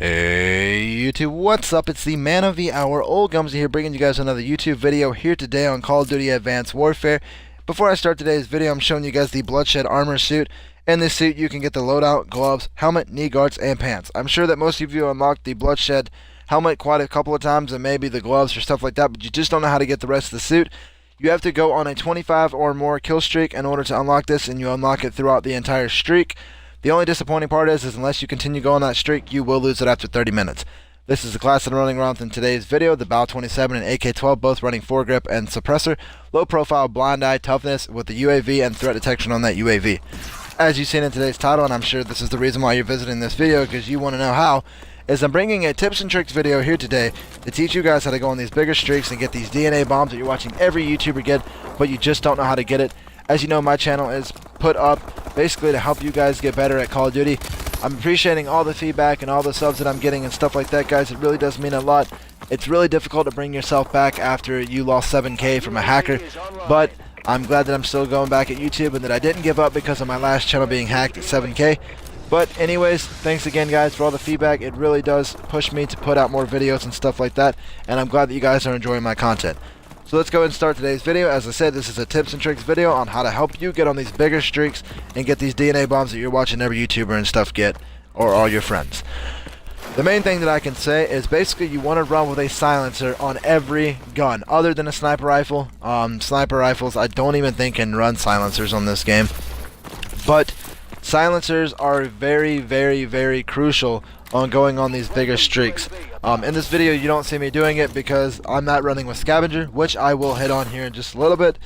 Hey YouTube, what's up? It's the man of the hour, Old Gumsy here, bringing you guys another YouTube video here today on Call of Duty Advanced Warfare. Before I start today's video, I'm showing you guys the Bloodshed armor suit. In this suit, you can get the loadout, gloves, helmet, knee guards, and pants. I'm sure that most of you unlocked the Bloodshed helmet quite a couple of times, and maybe the gloves or stuff like that, but you just don't know how to get the rest of the suit. You have to go on a 25 or more kill streak in order to unlock this, and you unlock it throughout the entire streak. The only disappointing part is unless you continue going that streak, you will lose it after 30 minutes. This is the class that I'm running around in today's video, the Bal 27 and AK-12, both running foregrip and suppressor, low profile, blind eye, toughness with the UAV and threat detection on that UAV. As you've seen in today's title, and I'm sure this is the reason why you're visiting this video, because you want to know how, is I'm bringing a tips and tricks video here today to teach you guys how to go on these bigger streaks and get these DNA bombs that you're watching every YouTuber get, but you just don't know how to get it. As you know, my channel is put up basically to help you guys get better at Call of Duty. I'm appreciating all the feedback and all the subs that I'm getting and stuff like that, guys. It really does mean a lot. It's really difficult to bring yourself back after you lost 7K from a hacker, but I'm glad that I'm still going back at YouTube and that I didn't give up because of my last channel being hacked at 7K. But anyways, thanks again, guys, for all the feedback. It really does push me to put out more videos and stuff like that, and I'm glad that you guys are enjoying my content. So let's go ahead and start today's video. As I said, this is a tips and tricks video on how to help you get on these bigger streaks and get these DNA bombs that you're watching every YouTuber and stuff get, or all your friends. The main thing that I can say is basically you want to run with a silencer on every gun, other than a sniper rifle. Sniper rifles, I don't even think can run silencers on this game. But silencers are very, very, very crucial on going on these bigger streaks. In this video you don't see me doing it because I'm not running with scavenger, which I will hit on here in just a little bit.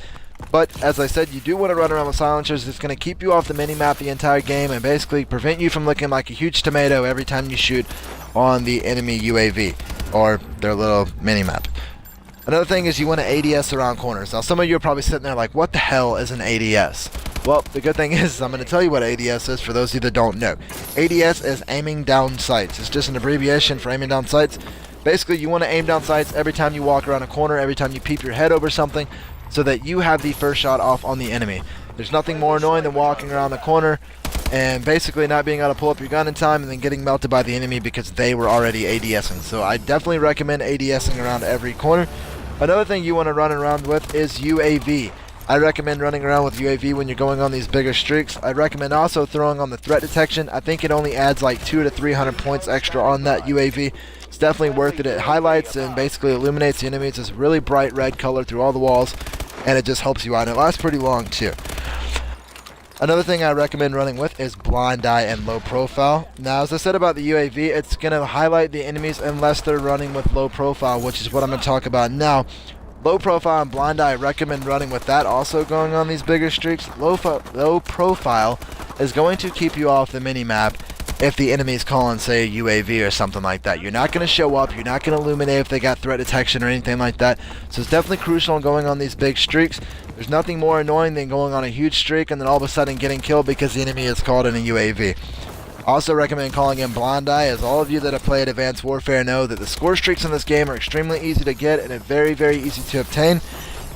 But as I said, you do want to run around with silencers. It's going to keep you off the mini-map the entire game and basically prevent you from looking like a huge tomato every time you shoot on the enemy UAV or their little mini-map. Another thing is you want to ADS around corners. Now some of you are probably sitting there like, what the hell is an ADS? Well, the good thing is I'm going to tell you what ADS is for those of you that don't know. ADS is aiming down sights. It's just an abbreviation for aiming down sights. Basically, you want to aim down sights every time you walk around a corner, every time you peep your head over something, so that you have the first shot off on the enemy. There's nothing more annoying than walking around the corner and basically not being able to pull up your gun in time and then getting melted by the enemy because they were already ADSing. So I definitely recommend ADSing around every corner. Another thing you want to run around with is UAV. I recommend running around with UAV when you're going on these bigger streaks. I recommend also throwing on the threat detection. I think it only adds like 200 to 300 points extra on that UAV. It's definitely worth it. It highlights and basically illuminates the enemy. It's this really bright red color through all the walls, and it just helps you out. And it lasts pretty long too. Another thing I recommend running with is blind eye and low profile. Now, as I said about the UAV, it's going to highlight the enemies unless they're running with low profile, which is what I'm going to talk about now. Low profile and blind eye, I recommend running with that also going on these bigger streaks. Low profile is going to keep you off the mini-map if the enemy's calling, say, a UAV or something like that. You're not going to show up, you're not going to illuminate if they got threat detection or anything like that. So it's definitely crucial in going on these big streaks. There's nothing more annoying than going on a huge streak and then all of a sudden getting killed because the enemy is called in a UAV. I also recommend calling in blind eye, as all of you that have played Advanced Warfare know that the score streaks in this game are extremely easy to get and are very, very easy to obtain,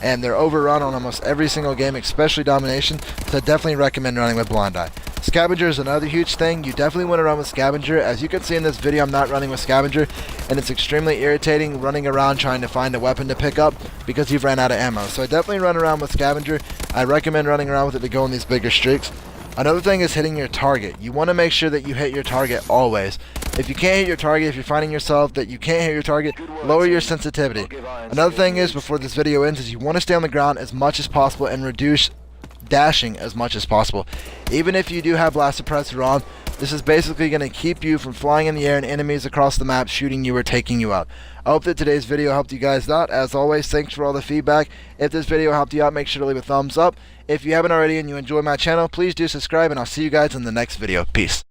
and they're overrun on almost every single game, especially domination, so I definitely recommend running with blind eye. Scavenger is another huge thing. You definitely want to run with scavenger. As you can see in this video, I'm not running with scavenger, and it's extremely irritating running around trying to find a weapon to pick up because you've ran out of ammo. So I definitely run around with scavenger. I recommend running around with it to go on these bigger streaks. Another thing is hitting your target. You want to make sure that you hit your target always. If you can't hit your target, if you're finding yourself that you can't hit your target, lower your sensitivity. Another thing is, before this video ends, is you want to stay on the ground as much as possible and reduce dashing as much as possible. Even if you do have blast suppressor on, this is basically going to keep you from flying in the air and enemies across the map shooting you or taking you out. I hope that today's video helped you guys out. As always, thanks for all the feedback. If this video helped you out, make sure to leave a thumbs up. If you haven't already and you enjoy my channel, please do subscribe, and I'll see you guys in the next video. Peace.